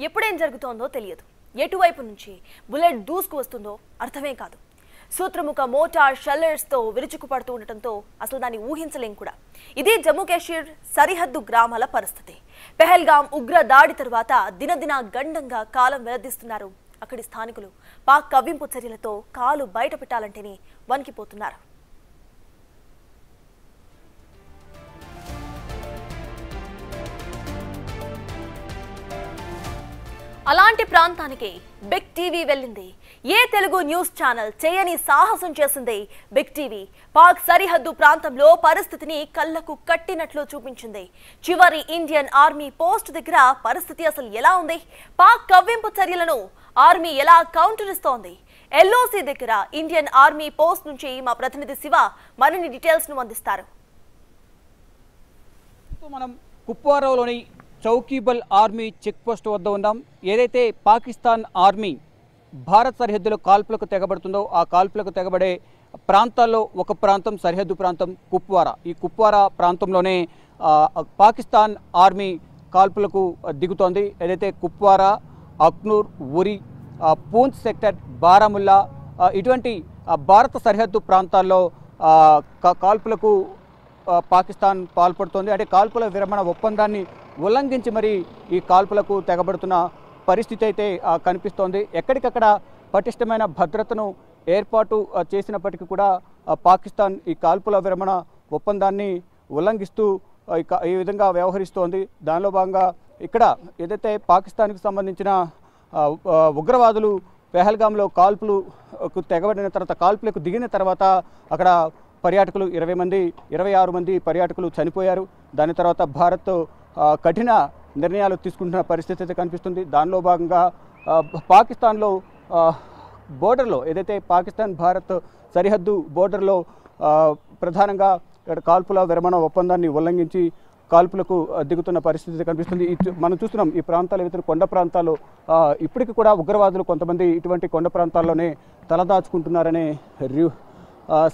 ఎప్పుడేం జరుగుతోందో తెలియదు. ఎటువైపు నుంచి బుల్లెట్ దూసుకు వస్తుందో అర్థమే కాదు. సూత్రముఖ మోటార్ షెల్లర్స్తో విరుచుకుపడుతూ ఉండటంతో అసలు దాన్ని ఊహించలేం కూడా. ఇది జమ్మూ కాశ్మీర్ సరిహద్దు గ్రామాల పరిస్థితి. పెహల్గాం ఉగ్ర దాడి తరువాత దినదిన గండంగా కాలం వెల్లదీస్తున్నారు అక్కడి స్థానికులు. పాక్ కవ్వింపు చర్యలతో కాలు బయట పెట్టాలంటేనే వణికిపోతున్నారు. అలాంటి ప్రాంతానికి బిగ్ టీవీ వెళ్ళింది. ఏ తెలుగు న్యూస్ ఛానల్ చేయని సాహసం చేసింది బిగ్ టీవీ. పాక్ సరిహద్దు ప్రాంతంలో పరిస్థితిని కళ్లకు కట్టినట్లు చూపించింది. చివరి ఇండియన్ ఆర్మీ పోస్ట్ దగ్గర పరిస్థితి అసలు ఎలా ఉంది? పాక్ కవ్వింపు చర్యలను ఆర్మీ ఎలా కౌంటర్ ఇస్తోంది? ఎల్ఓసి దగ్గర ఇండియన్ ఆర్మీ పోస్ట్ నుంచి మా ప్రతినిధి శివ మరిన్ని డీటెయిల్స్ ను అందిస్తారు. మనం కుప్వారాలోని చౌకీబల్ ఆర్మీ చెక్ పోస్ట్ వద్ద ఉన్నాం. ఏదైతే పాకిస్తాన్ ఆర్మీ భారత్ సరిహద్దులో కాల్పులకు తెగబడుతుందో ఆ కాల్పులకు తెగబడే ప్రాంతాల్లో ఒక ప్రాంతం సరిహద్దు ప్రాంతం కుప్వారా. ఈ కుప్వారా ప్రాంతంలోనే పాకిస్తాన్ ఆర్మీ కాల్పులకు దిగుతోంది. ఏదైతే కుప్వారా, అఖ్నూర్, ఉరి, పూంచ్ సెక్టర్, బారాముల్లా ఇటువంటి భారత సరిహద్దు ప్రాంతాల్లో కాల్పులకు పాకిస్తాన్ పాల్పడుతోంది. అంటే కాల్పుల విరమణ ఒప్పందాన్ని ఉల్లంఘించి మరి ఈ కాల్పులకు తెగబడుతున్న పరిస్థితి అయితే కనిపిస్తోంది. ఎక్కడికక్కడ పటిష్టమైన భద్రతను ఏర్పాటు చేసినప్పటికీ కూడా పాకిస్తాన్ ఈ కాల్పుల విరమణ ఒప్పందాన్ని ఉల్లంఘిస్తూ ఈ విధంగా వ్యవహరిస్తోంది. దానిలో భాగంగా ఇక్కడ ఏదైతే పాకిస్తాన్కి సంబంధించిన ఉగ్రవాదులు పెహల్గాంలో కాల్పులకు తెగబడిన తర్వాత కాల్పులకు దిగిన తర్వాత అక్కడ పర్యాటకులు 26 మంది పర్యాటకులు చనిపోయారు. దాని తర్వాత భారత్ కఠిన నిర్ణయాలు తీసుకుంటున్న పరిస్థితి అయితే కనిపిస్తుంది. దానిలో భాగంగా పాకిస్తాన్లో బోర్డర్లో ఏదైతే పాకిస్తాన్ భారత్ సరిహద్దు బోర్డర్లో ప్రధానంగా ఇక్కడ కాల్పుల విరమణ ఒప్పందాన్ని ఉల్లంఘించి కాల్పులకు దిగుతున్న పరిస్థితి కనిపిస్తుంది. మనం చూస్తున్నాం ఈ ప్రాంతాలు ఏవైతే కొండ ప్రాంతాలు ఇప్పటికీ కూడా ఉగ్రవాదులు కొంతమంది ఇటువంటి కొండ ప్రాంతాల్లోనే తలదాచుకుంటున్నారనే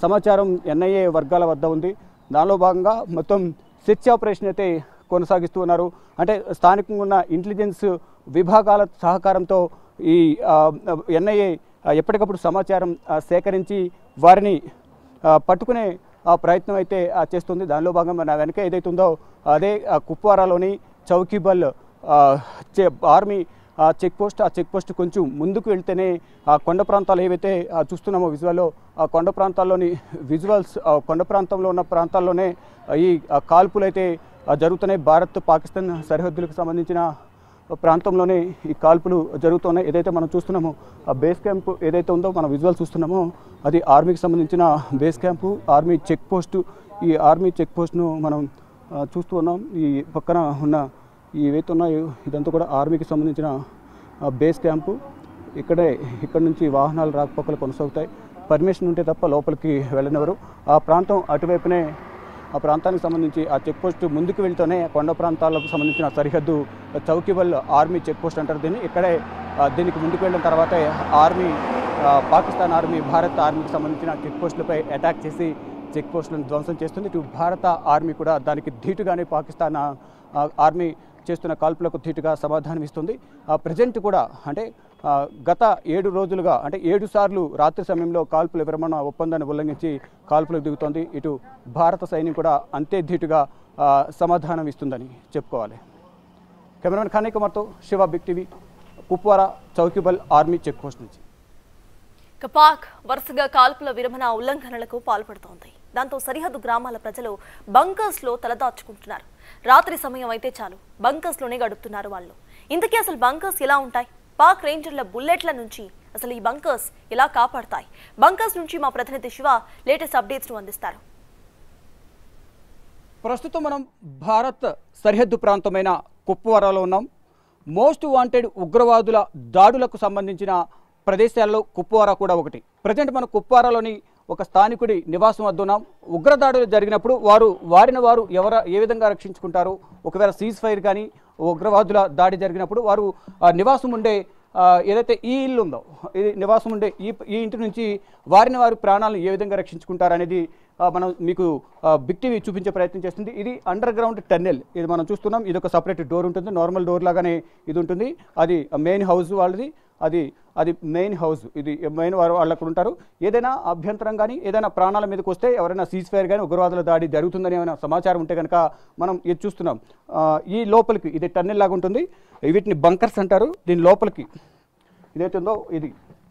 సమాచారం ఎన్ఐఏ వర్గాల వద్ద ఉంది. దానిలో భాగంగా మొత్తం సెర్చ్ ఆపరేషన్ అయితే కొనసాగిస్తూ ఉన్నారు. అంటే స్థానికంగా ఉన్న ఇంటెలిజెన్స్ విభాగాల సహకారంతో ఈ ఎన్ఐఏ ఎప్పటికప్పుడు సమాచారం సేకరించి వారిని పట్టుకునే ప్రయత్నం అయితే చేస్తుంది. దానిలో భాగంగా నా వెనక ఏదైతే ఉందో అదే కుప్వారాలోని చౌకీబల్ ఆర్మీ చెక్ పోస్ట్. ఆ చెక్ పోస్ట్ కొంచెం ముందుకు వెళ్తేనే ఆ కొండ ప్రాంతాలు ఏవైతే చూస్తున్నామో విజువల్లో ఆ కొండ ప్రాంతాల్లోని విజువల్స్ కొండ ప్రాంతంలో ఉన్న ప్రాంతాల్లోనే ఈ కాల్పులు అయితే జరుగుతున్నాయి. భారత్ పాకిస్తాన్ సరిహద్దులకు సంబంధించిన ప్రాంతంలోనే ఈ కాల్పులు జరుగుతున్నాయి. ఏదైతే మనం చూస్తున్నామో ఆ బేస్ క్యాంప్ ఏదైతే ఉందో మనం విజువల్ చూస్తున్నామో అది ఆర్మీకి సంబంధించిన base camp, army check post. ఈ ఆర్మీ చెక్ పోస్ట్ను మనం చూస్తూ ఉన్నాం. ఈ పక్కన ఉన్న ఏవైతే ఉన్నాయో ఇదంతా కూడా ఆర్మీకి సంబంధించిన బేస్ క్యాంపు. ఇక్కడ నుంచి వాహనాలు రాకపోకలు కొనసాగుతాయి. పర్మిషన్ ఉంటే తప్ప లోపలికి వెళ్ళనివ్వరు. ఆ ప్రాంతం అటువైపునే ఆ ప్రాంతానికి సంబంధించి ఆ చెక్ పోస్ట్ ముందుకు వెళ్తూనే కొండ ప్రాంతాలకు సంబంధించిన సరిహద్దు చౌకీబల్ ఆర్మీ చెక్ పోస్ట్ అంటారు దీన్ని. ఇక్కడే దీనికి ముందుకు వెళ్ళిన తర్వాతే ఆర్మీ పాకిస్తాన్ ఆర్మీ భారత్ ఆర్మీకి సంబంధించిన చెక్ పోస్టులపై అటాక్ చేసి చెక్ పోస్టులను ధ్వంసం చేస్తుంది. ఇటు భారత ఆర్మీ కూడా దానికి ధీటుగానే పాకిస్తాన్ ఆర్మీ చేస్తున్న కాల్పులకు ధీటుగా సమాధానం ఇస్తుంది. ప్రజెంట్ కూడా అంటే గత 7 రోజులుగా అంటే 7 సార్లు రాత్రి సమయంలో కాల్పుల విరమణ ఒప్పందాన్ని ఉల్లంఘించి కాల్పులకు దిగుతోంది. ఇటు భారత సైన్యం కూడా అంతే ధీటుగా సమాధానం ఇస్తుందని చెప్పుకోవాలి. కెమెరామెన్ ఖానీ కుమార్తో Shiva, big TV, Kupwara Chowkibal army check post నుంచి. పాక్ వరుసగా కాల్పుల విరమణ ఉల్లంఘనలకు పాల్పడుతోంది. దాంతో సరిహద్దు గ్రామాల ప్రజలు బంకర్స్ లో తలదాచుకుంటున్నారు. రాత్రి సమయం అయితే చాలు బంకర్స్ లోనే గడుపుతున్నారు వాళ్ళు. ఇంతకీ అసలు బంకర్స్ ఎలా ఉంటాయి? పాక్ రేంజర్ల బుల్లెట్ల నుంచి అసలు ఈ బంకర్స్ ఎలా కాపాడతాయి? బంకర్స్ నుంచి మా ప్రతినిధి శివ లేటెస్ట్ అప్డేట్స్ ను అందిస్తారు. ప్రస్తుతం మనం భారత్ సరిహద్దు ప్రాంతమైన కుప్వారాలో ఉన్నాం. మోస్ట్ వాంటెడ్ ఉగ్రవాదుల దాడులకు సంబంధించిన ప్రదేశాల్లో కుప్వారా కూడా ఒకటి. ప్రజెంట్ మనం కుప్వారాలోని ఒక స్థానికుడి నివాసం వద్ద ఉన్నాం. ఉగ్రదాడులు జరిగినప్పుడు వారిని వారు ఏ విధంగా రక్షించుకుంటారు? ఒకవేళ సీజ్ ఫైర్ కానీ ఉగ్రవాదుల దాడి జరిగినప్పుడు వారు నివాసం ఉండే ఏదైతే ఈ ఇల్లు ఉందో, ఇది నివాసం ఉండే ఈ ఇంటి నుంచి వారిని వారు ప్రాణాలను ఏ విధంగా రక్షించుకుంటారనేది మనం మీకు బిగ్ టీవీ చూపించే ప్రయత్నం చేస్తుంది. ఇది అండర్ గ్రౌండ్ టన్నెల్. ఇది మనం చూస్తున్నాం. ఇది ఒక సపరేట్ డోర్ ఉంటుంది, నార్మల్ డోర్ లాగానే ఇది ఉంటుంది. అది మెయిన్ హౌస్ వాళ్ళది, అది మెయిన్ హౌస్. ఇది మెయిన్ వాళ్ళు అక్కడ ఉంటారు. ఏదైనా అభ్యంతరం కానీ ఏదైనా ప్రాణాల మీదకి వస్తే, ఎవరైనా సీజ్ ఫైర్ కానీ ఉగ్రవాదుల దాడి జరుగుతుందని ఏమైనా సమాచారం ఉంటే కనుక మనం ఇది చూస్తున్నాం. ఈ లోపలికి ఇది టన్నెల్ లాగా ఉంటుంది. వీటిని బంకర్స్ అంటారు. దీని లోపలికి ఇదైతుందో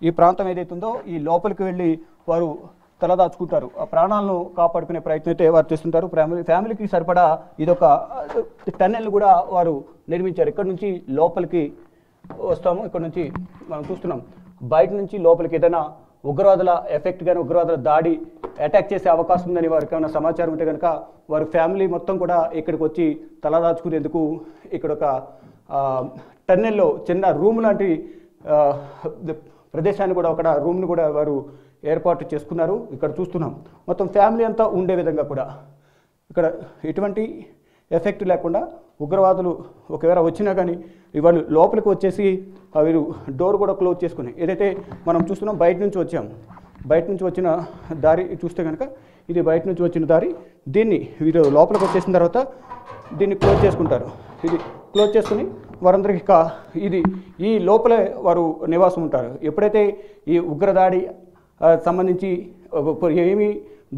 ఈ ప్రాంతం ఏదైతుందో ఈ లోపలికి వెళ్ళి వారు తలదాచుకుంటారు. ఆ ప్రాణాలను కాపాడుకునే ప్రయత్నం అయితే వారు చేస్తుంటారు. ఫ్యామిలీకి సరిపడా ఇదొక టన్నెల్ కూడా వారు నిర్మించారు. ఇక్కడ నుంచి లోపలికి వస్తాము. ఇక్కడ నుంచి మనం చూస్తున్నాం బయట నుంచి లోపలికి ఏదైనా ఉగ్రవాదుల ఎఫెక్ట్ కానీ ఉగ్రవాదుల దాడి అటాక్ చేసే అవకాశం ఉందని వారికి ఏమైనా సమాచారం ఉంటే కనుక వారి ఫ్యామిలీ మొత్తం కూడా ఇక్కడికి వచ్చి తలదాచుకునేందుకు ఇక్కడ ఒక టన్నెల్లో చిన్న రూమ్ లాంటి ప్రదేశాన్ని కూడా ఒక రూమ్ని కూడా వారు ఏర్పాటు చేసుకున్నారు. ఇక్కడ చూస్తున్నాం మొత్తం ఫ్యామిలీ అంతా ఉండే విధంగా కూడా ఇక్కడ ఎటువంటి ఎఫెక్ట్ లేకుండా ఉగ్రవాదులు ఒకవేళ వచ్చినా కానీ ఇవాళ లోపలికి వచ్చేసి వీరు డోర్ కూడా క్లోజ్ చేసుకుని ఏదైతే మనం చూస్తున్నాం బయట నుంచి వచ్చిన దారి చూస్తే కనుక ఇది బయట నుంచి వచ్చిన దారి. దీన్ని వీరు లోపలికి వచ్చేసిన తర్వాత దీన్ని క్లోజ్ చేసుకుంటారు. ఇది క్లోజ్ చేసుకుని వారందరికీ ఈ లోపలే వారు నివాసం ఉంటారు. ఎప్పుడైతే ఈ ఉగ్రదాడి సంబంధించి ఏమీ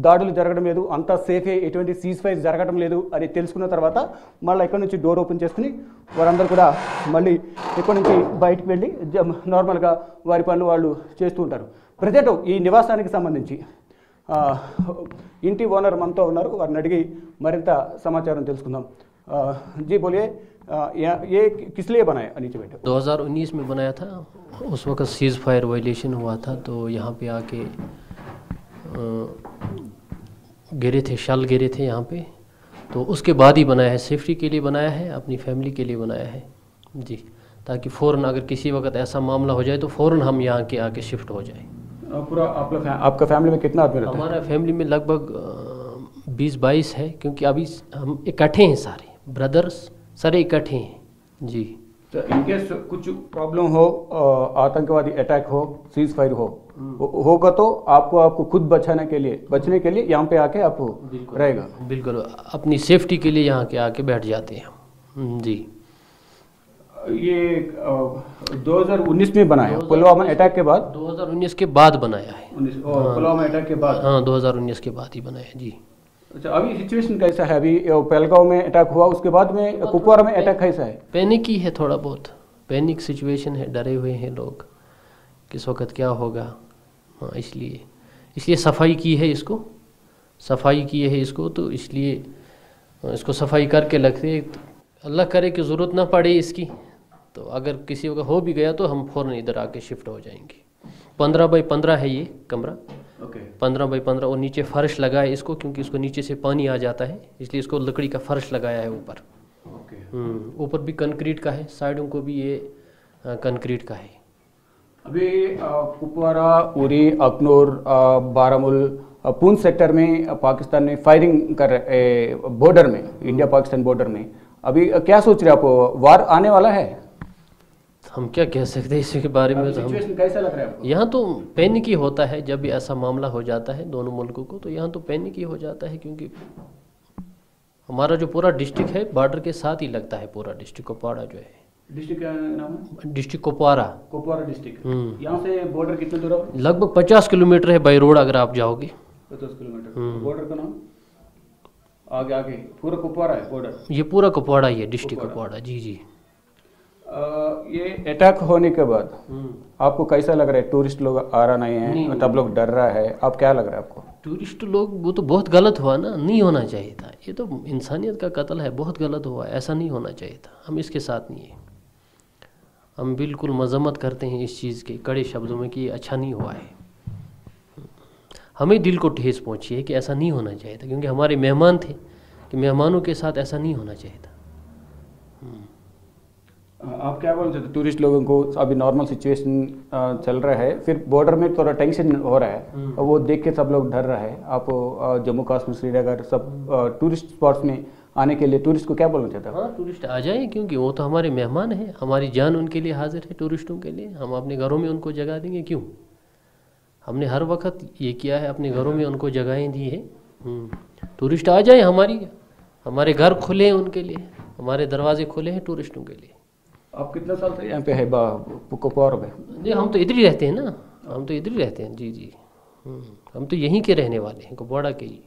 దాడులు జరగడం లేదు, అంతా సేఫే, ఎటువంటి సీజ్ ఫైర్ జరగడం లేదు అని తెలుసుకున్న తర్వాత మళ్ళీ ఇక్కడ నుంచి డోర్ ఓపెన్ చేసుకుని వారందరూ కూడా మళ్ళీ ఇక్కడ నుంచి బయటకు వెళ్ళి నార్మల్గా వారి పనులు వాళ్ళు చేస్తూ ఉంటారు. ప్రజెంట్ ఈ నివాసానికి సంబంధించి ఇంటి ఓనర్ మనతో ఉన్నారు. వారిని అడిగి మరింత సమాచారం తెలుసుకుందాం. जी बोलिए, ये किस लिए बनाया? नीचे बैठे। 2019 में बनाया था। उस वक्त सीज फायर वायलेशन हुआ था, तो यहाँ पे आके गिरे थे, शल गिरे थे यहाँ पे, तो उसके बाद ही बनाया है। सेफ्टी के लिए बनाया है, अपनी फैमिली के लिए बनाया है जी, ताकि फ़ौरन अगर किसी वक्त ऐसा मामला हो जाए तो फ़ौरन हम यहाँ के आके शिफ्ट हो जाए। पूरा आपका फैमिली में कितना आदमी रहता है? हमारा फैमिली में लगभग 20-22 है, क्योंकि अभी हम इकट्ठे हैं, सारे ब्रदर्स सारे इकट्ठे हैं जी। तो इनकेस कुछ प्रॉब्लम हो, आतंकवादी अटैक हो, सीज फायर होगा तो आपको खुद बचने के लिए यहाँ पे आके आप रहेगा? बिल्कुल, अपनी सेफ्टी के लिए यहाँ के आके बैठ जाते हैं जी। ये 2019 में बनाया, पुलवामा अटैक के बाद? 2019 के बाद बनाया है। पुलवामा अटैक के बाद? हाँ, 2019 के बाद ही बनाया जी। अच्छा, अभी सिचुएशन कैसा है? अभी पहलगांव में अटैक हुआ, उसके बाद में कुपवारा में अटैक कैसा है? पैनिक ही है, थोड़ा बहुत पैनिक सिचुएशन है, डरे हुए हैं लोग किस वक्त क्या होगा। हाँ, इसलिए सफाई की है इसको, तो इसलिए इसको सफाई करके लगते। अल्लाह करे कि ज़रूरत ना पड़े इसकी, तो अगर किसी वक्त हो भी गया तो हम फ़ौरन इधर आके शिफ्ट हो जाएंगे। 15 बाई 15 है ये कमरा। 15 बाई 15 और नीचे फर्श लगाया इसको, क्योंकि इसको नीचे से पानी आ जाता है, इसलिए इसको लकड़ी का फर्श लगाया है ऊपर। ऊपर भी कंक्रीट का है, साइडों को भी ये कंक्रीट का है। अभी कुपवारा, उरी, अखनूर, बारामुल, पूंछ सेक्टर में पाकिस्तान ने फायरिंग कर बॉर्डर में, इंडिया पाकिस्तान बॉर्डर में अभी क्या सोच रहे आप? वार आने वाला है? हम क्या कह सकते हैं इसके बारे में। सिचुएशन कैसा लग रहा है आपको? यहाँ तो पैनिक ही होता है जब भी ऐसा मामला हो जाता है दोनों मुल्कों को, तो यहाँ तो पैनिक ही हो जाता है, क्योंकि हमारा जो पूरा डिस्ट्रिक्ट है बॉर्डर के साथ ही लगता है। पूरा डिस्ट्रिक्ट कुपवाड़ा जो है, डिस्ट्रिक्ट का नाम है? District Kupwara district. यहाँ से बॉर्डर कितना दूर है? लगभग 50 किलोमीटर है बाई रोड अगर आप जाओगे। 50 किलोमीटर। बॉर्डर का नाम आगे पूरा कुपवारा है बॉर्डर? ये पूरा कुपवाड़ा ही है, डिस्ट्रिक्ट कुपवाड़ा जी। ये अटैक होने के बाद आपको कैसा लग रहा है? टूरिस्ट लोग आ रहा नहीं है, सब लोग डर रहा है, आप क्या लग रहा है आपको? टूरिस्ट लोग, वो तो बहुत गलत हुआ ना, नहीं होना चाहिए था। ये तो इंसानियत का कत्ल है, बहुत गलत हुआ, ऐसा नहीं होना चाहिए था। हम इसके साथ नहीं है, हम बिल्कुल मजम्मत करते हैं इस चीज़ के कड़े शब्दों में कि ये अच्छा नहीं हुआ है। हमें दिल को ठेस पहुँची है कि ऐसा नहीं होना चाहिए था, क्योंकि हमारे मेहमान थे, कि मेहमानों के साथ ऐसा नहीं होना चाहिए था। आप क्या बोलना चाहते? टूरिस्ट लोगों को अभी नॉर्मल सिचुएशन चल रहा है, फिर बॉर्डर में थोड़ा टेंशन हो रहा है, वो देख के सब लोग डर रहा है। आप जम्मू कश्मीर, श्रीनगर, सब टूरिस्ट स्पॉट्स में आने के लिए टूरिस्ट को क्या बोलना चाहते हैं? हाँ, टूरिस्ट आ जाए, क्योंकि वो तो हमारे मेहमान हैं, हमारी जान उनके लिए हाजिर है। टूरिस्टों के लिए हम अपने घरों में उनको जगह देंगे क्यों? हमने हर वक्त ये किया है, अपने घरों में उनको जगहें दी है, टूरिस्ट आ जाए, हमारे घर खुले हैं उनके लिए, हमारे दरवाजे खुले हैं टूरिस्टों के लिए। आप कितने साल से यहाँ पे है कुपवारा में? जी हम तो इधर ही रहते हैं ना, हम तो इधर ही रहते हैं। जी जी हम तो यहीं के रहने वाले हैं, कुपवाड़ा के ही।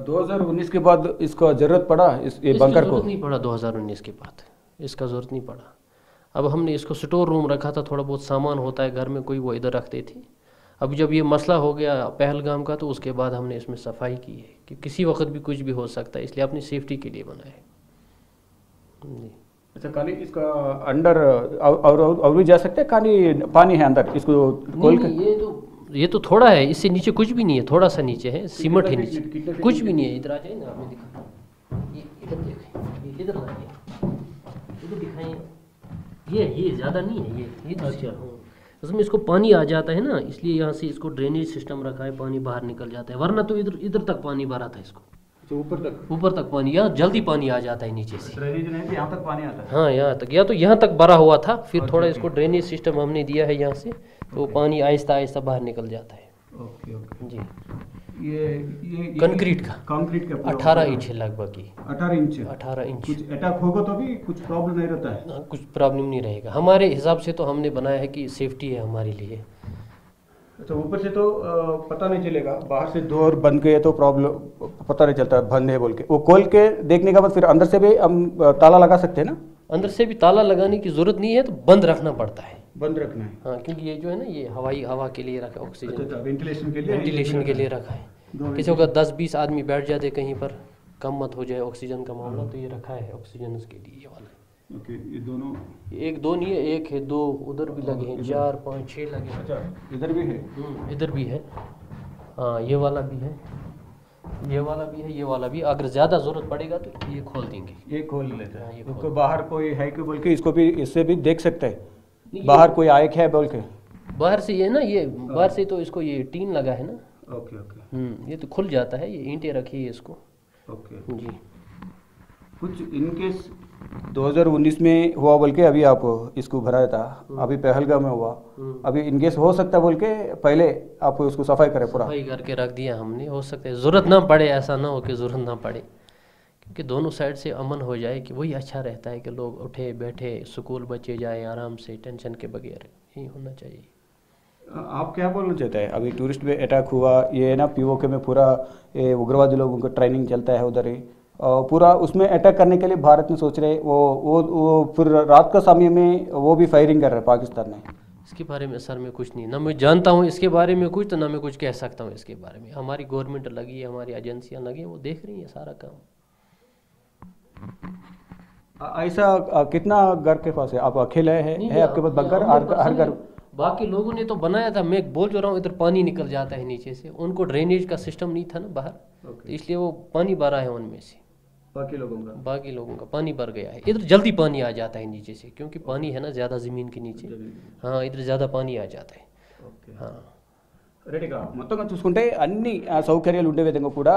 2019 के बाद इसका जरूरत पड़ा ये बंकर को? नहीं पड़ा 2019 के बाद, इसका ज़रूरत नहीं पड़ा। अब हमने इसको स्टोर रूम रखा था, थोड़ा बहुत सामान होता है घर में कोई, वो इधर रखते थे। अब जब ये मसला हो गया पहलगाम का, तो उसके बाद हमने इसमें सफाई की है कि किसी वक्त भी कुछ भी हो सकता है, इसलिए अपनी सेफ्टी के लिए बनाया है। जी अच्छा, खाली इसका अंडर और भी जा सकते हैं? खाली पानी है अंदर इसको खोल के? ये तो थोड़ा है, इससे नीचे कुछ भी नहीं है, थोड़ा सा नीचे है, सीमेंट है नीचे, कुछ भी नहीं है। इधर आ जाए ना, आपने दिखा, ये इधर देखें, इधर आइए, इधर दिखाएं, ये ज़्यादा नहीं है, ये तो अच्छा। उसमें इसको पानी आ जाता है ना, इसलिए यहाँ से इसको ड्रेनेज सिस्टम रखा है, पानी बाहर निकल जाता है, वरना तो इधर तक पानी भरा था इसको, तो ऊपर तक पानी, यहाँ जल्दी पानी आ जाता है नीचे से। ड्रेनेज नहीं है, यहाँ तक पानी आता है? हाँ यहाँ तक, या तो यहाँ तक भरा हुआ था, फिर थोड़ा इसको ड्रेनेज सिस्टम हमने दिया है यहाँ से, तो पानी आहिस्ता आहिस्ता बाहर निकल जाता है। ओके ओके जी ये कंक्रीट का 18 इंच है लगभग, ये 18 इंच। कुछ अटैक होगा तो भी कुछ प्रॉब्लम नहीं रहता है? कुछ प्रॉब्लम नहीं रहेगा, हमारे हिसाब से तो हमने बनाया है कि सेफ्टी है हमारे लिए। अच्छा, ऊपर से तो पता नहीं चलेगा, बाहर से डोर बंद गए तो प्रॉब्लम पता नहीं चलता बंद है बोल के, वो खोल के देखने के बाद फिर अंदर से भी हम ताला लगा सकते हैं ना? अंदर से भी ताला लगाने की जरूरत नहीं है, तो बंद रखना पड़ता है, बंद रखना है। हाँ क्योंकि ये जो है ना, ये हवा के लिए रखा है, ऑक्सीजन वेंटिलेशन के लिए रखा है। किसी को 10-20 आदमी बैठ जाते कहीं पर, कम मत हो जाए ऑक्सीजन का मामला, तो ये रखा है ऑक्सीजन के लिए ये वाला। ओके, ये दोनों एक दो नहीं है, एक है, दो उधर भी लगे हैं, 4 5 6 लगे हैं। अच्छा, इधर भी है? इधर भी है, हाँ ये वाला भी है, ये वाला भी है, ये वाला भी। अगर ज़्यादा ज़रूरत पड़ेगा तो ये खोल देंगे, ये खोल लेते हैं। ये उसको बाहर कोई है कि बोल के इसको भी इससे भी देख सकते हैं, बाहर कोई आए है बोल के? बाहर से ये ना, ये बाहर से तो इसको ये टीन लगा है ना। ओके ओके ये तो खुल जाता है, ये ईंटें रखी है इसको। ओके जी कुछ इनकेस 2019 में हुआ बोल के अभी आप इसको भराया था, अभी पहलगाम में हुआ, अभी इनकेस हो सकता है बोल के पहले आप उसको सफाई करें, पूरा सफाई करके रख दिया हमने। हो सकता है ज़रूरत ना पड़े, ऐसा ना हो कि ज़रूरत ना पड़े, क्योंकि दोनों साइड से अमन हो जाए, कि वही अच्छा रहता है कि लोग उठे बैठे, स्कूल बच्चे जाए आराम से, टेंशन के बगैर, यही होना चाहिए। आप क्या बोलना चाहते हैं? अभी टूरिस्ट पे अटैक हुआ, ये ना पीओके में पूरा ये उग्रवादी लोगों का ट्रेनिंग चलता है उधर ही, और पूरा उसमें अटैक करने के लिए भारत में सोच रहे, वो फिर रात का समय में वो भी फायरिंग कर रहे हैं पाकिस्तान में। इसके बारे में सर मैं कुछ नहीं, ना मैं जानता हूँ इसके बारे में कुछ, तो ना मैं कुछ कह सकता हूँ इसके बारे में। हमारी गवर्नमेंट लगी है, हमारी एजेंसियाँ लगी हैं, वो देख रही हैं सारा काम। ऐसा कितना घर के पास है? आप अकेले है आपके पास बंकर? हर घर? बाकी लोगों ने तो बनाया था, मैं बोल जो रहा हूँ, इधर पानी निकल जाता है नीचे से, उनको ड्रेनेज का सिस्टम नहीं था ना बाहर, तो इसलिए वो पानी भरा है उनमें से। बाकी लोगों का पानी भर गया है, इधर जल्दी पानी आ जाता है नीचे से, क्योंकि पानी है ना ज़्यादा ज़मीन के नीचे। हाँ इधर ज़्यादा पानी आ जाता है। हाँ రెడీగా మొత్తంగా చూసుకుంటే అన్ని సౌకర్యాలు ఉండే విధంగా కూడా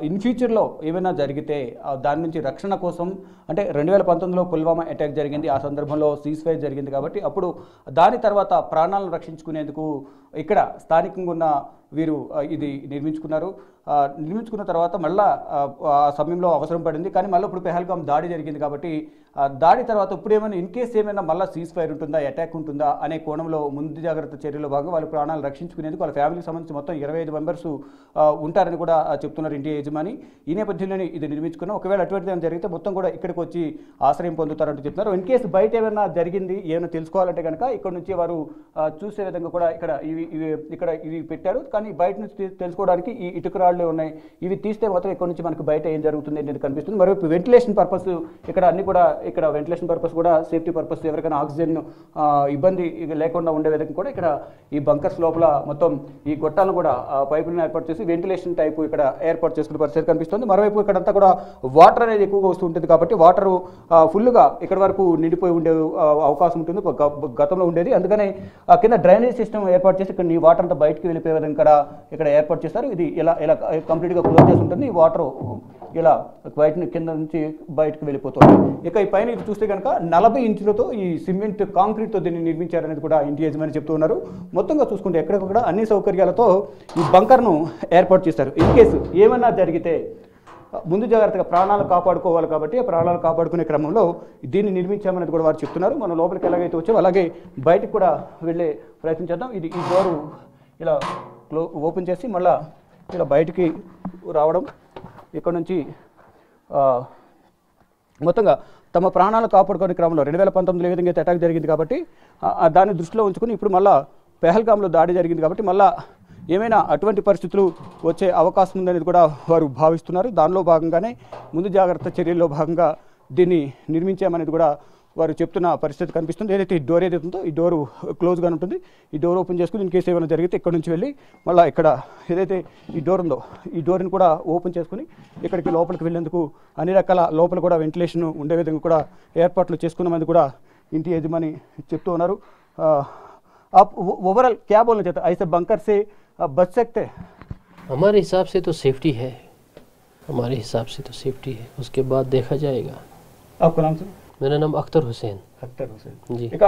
ఇన్ ఫ్యూచర్లో ఏమైనా జరిగితే దాని నుంచి రక్షణ కోసం, అంటే 2019లో పుల్వామా అటాక్ జరిగింది, ఆ సందర్భంలో సీజ్ ఫైర్ జరిగింది కాబట్టి అప్పుడు దాని తర్వాత ప్రాణాలను రక్షించుకునేందుకు ఇక్కడ స్థానికంగా ఉన్న వీరు ఇది నిర్మించుకున్న తర్వాత మళ్ళీ ఆ సమయంలో అవసరం పడింది, కానీ మళ్ళీ ఇప్పుడు పెహల్గాం దాడి జరిగింది కాబట్టి దాడి తర్వాత ఇప్పుడు ఏమైనా ఇన్ కేస్ ఏమైనా మళ్ళీ సీజ్ ఫైర్ ఉంటుందా, అటాక్ ఉంటుందా అనే కోణంలో ముందు జాగ్రత్త చర్యలో భాగంగా వాళ్ళ ప్రాణాలు రక్షించుకునేందుకు వాళ్ళ ఫ్యామిలీకి సంబంధించి మొత్తం 25 మెంబర్స్ ఉంటారని కూడా చెప్తున్నారు ఇండియా యజమాని. ఈ నేపథ్యంలోనే ఇది నిర్మించుకున్నాం, ఒకవేళ అటువంటిది ఏమైనా జరిగితే మొత్తం కూడా ఇక్కడికి వచ్చి ఆశ్రయం పొందుతారంటూ చెప్తున్నారు. ఇన్ కేసు బయట ఏమైనా జరిగింది, ఏమైనా తెలుసుకోవాలంటే కనుక ఇక్కడ నుంచి వారు చూసే విధంగా కూడా ఇక్కడ ఇవి పెట్టారు, కానీ బయట నుంచి తెలుసుకోవడానికి ఈ ఇటుకరాళ్ళే ఉన్నాయి, ఇవి తీస్తే మాత్రం ఇక్కడ నుంచి మనకు బయట ఏం జరుగుతుంది అనేది కనిపిస్తుంది. మరోవైపు వెంటిలేషన్ పర్పస్ ఇక్కడ అన్ని కూడా, ఇక్కడ వెంటిలేషన్ పర్పస్ కూడా, సేఫ్టీ పర్పస్, ఎవరికైనా ఆక్సిజన్ ఇబ్బంది లేకుండా ఉండే విధంగా కూడా ఇక్కడ ఈ బంకర్స్ లోపల మొత్తం ఈ గొట్టాలను కూడా పైపులను ఏర్పాటు చేసి వెంటిలేషన్ టైపు ఇక్కడ ఏర్పాటు చేసుకునే పరిస్థితి కనిపిస్తుంది. మరోవైపు ఇక్కడంతా కూడా వాటర్ అనేది ఎక్కువగా వస్తుంటుంది కాబట్టి వాటర్ ఫుల్గా ఇక్కడ వరకు నిండిపోయి ఉండే అవకాశం ఉంటుంది, గతంలో ఉండేది. అందుకనే కింద డ్రైనేజ్ సిస్టమ్ ఏర్పాటు చేసి ఇక్కడ ఈ వాటర్ అంతా బయటకు వెళ్ళిపోయే విధంగా ఇక్కడ ఏర్పాటు చేస్తారు. ఇది ఇలా కంప్లీట్గా క్లోజ్ చేసి ఉంటుంది. ఈ వాటర్ ఇలా బయట కింద నుంచి బయటకు వెళ్ళిపోతుంది. ఇక ఈ పైన ఇది చూస్తే కనుక 40 ఇంచులతో ఈ సిమెంట్ కాంక్రీట్తో దీన్ని నిర్మించారనేది కూడా ఇంటి యజమాని చెప్తూ ఉన్నారు. మొత్తంగా చూసుకుంటే ఎక్కడికక్కడ అన్ని సౌకర్యాలతో ఈ బంకర్ను ఏర్పాటు చేస్తారు. ఇన్ కేసు ఏమన్నా జరిగితే ముందు జాగ్రత్తగా ప్రాణాలు కాపాడుకోవాలి కాబట్టి ఆ ప్రాణాలు కాపాడుకునే క్రమంలో దీన్ని నిర్మించామనేది కూడా వారు చెప్తున్నారు. మనం లోపలికి ఎలాగైతే వచ్చామో అలాగే బయటకు కూడా వెళ్ళే ప్రయత్నం చేద్దాం. ఇది ఈ డోరు ఇలా ఓపెన్ చేసి మళ్ళీ ఇలా బయటికి రావడం, ఇక్కడ నుంచి మొత్తంగా తమ ప్రాణాలు కాపాడుకునే క్రమంలో 2019లో ఏ విధంగా అయితే అటాక్ జరిగింది కాబట్టి దాన్ని దృష్టిలో ఉంచుకుని ఇప్పుడు మళ్ళీ పెహల్గాంలో దాడి జరిగింది కాబట్టి మళ్ళీ ఏమైనా అటువంటి పరిస్థితులు వచ్చే అవకాశం ఉందనేది కూడా వారు భావిస్తున్నారు. దానిలో భాగంగానే ముందు జాగ్రత్త చర్యల్లో భాగంగా దీన్ని నిర్మించామనేది కూడా వారు చెప్తున్న పరిస్థితి కనిపిస్తుంది. ఏదైతే ఈ డోర్ ఏదైతే ఉందో ఈ డోరు క్లోజ్గా ఉంటుంది. ఈ డోర్ ఓపెన్ చేసుకుని ఇన్ కేసు ఏమైనా జరిగితే ఇక్కడ నుంచి వెళ్ళి మళ్ళీ ఇక్కడ ఏదైతే ఈ డోర్ ఉందో ఈ డోర్ని కూడా ఓపెన్ చేసుకుని ఇక్కడికి లోపలికి వెళ్ళేందుకు అన్ని రకాల లోపల కూడా వెంటిలేషన్ ఉండే విధంగా కూడా ఏర్పాట్లు చేసుకున్నామని కూడా ఇంటి యజమాని చెప్తూ ఉన్నారు. ओवरऑल क्या बोलना चाहते हैं, ऐसे बंकर से बच सकते हैं? हमारे हिसाब से तो सेफ्टी है, हमारे हिसाब से तो सेफ्टी है, उसके बाद देखा जाएगा. आपका नाम सर? मेरा नाम अख्तर हुसैन. అఖ్తర్ హుసేన్. जी. ఇక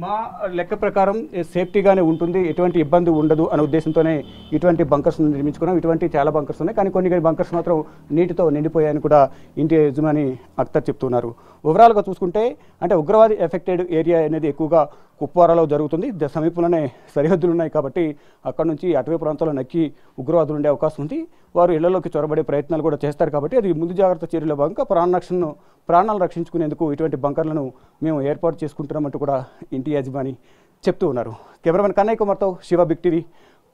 మా లెక్క ప్రకారం సేఫ్టీగానే ఉంటుంది, ఎటువంటి ఇబ్బంది ఉండదు అనే ఉద్దేశంతోనే ఇటువంటి బంకర్స్ నిర్మించుకున్నాం. ఇటువంటి చాలా బంకర్స్ ఉన్నాయి, కానీ కొన్ని బంకర్స్ మాత్రం నీటితో నిండిపోయాయని కూడా ఇంటి యజమాని అఖ్తర్ చెప్తున్నారు. ఓవరాల్గా చూసుకుంటే అంటే ఉగ్రవాది ఎఫెక్టెడ్ ఏరియా అనేది ఎక్కువగా కుప్వారాలో జరుగుతుంది. సమీపంలోనే సరిహద్దులు ఉన్నాయి కాబట్టి అక్కడ నుంచి అటవీ ప్రాంతాల్లో నక్కి ఉగ్రవాదులు ఉండే అవకాశం ఉంది. వారు ఇళ్లలోకి చొరబడే ప్రయత్నాలు కూడా చేస్తారు కాబట్టి అది ముందు జాగ్రత్త చర్యలో భాగంగా ప్రాణాలు రక్షించుకునేందుకు ఇటువంటి బంకర్లను మేము ఏర్పాటు చేసుకుంటున్నామంటూ కూడా ఇంటి యజమాని చెప్తూ ఉన్నారు. కెమెరామెన్ కన్నయ్య కుమార్తో శివ, బిగ్ టీవీ,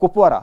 కుప్వారా.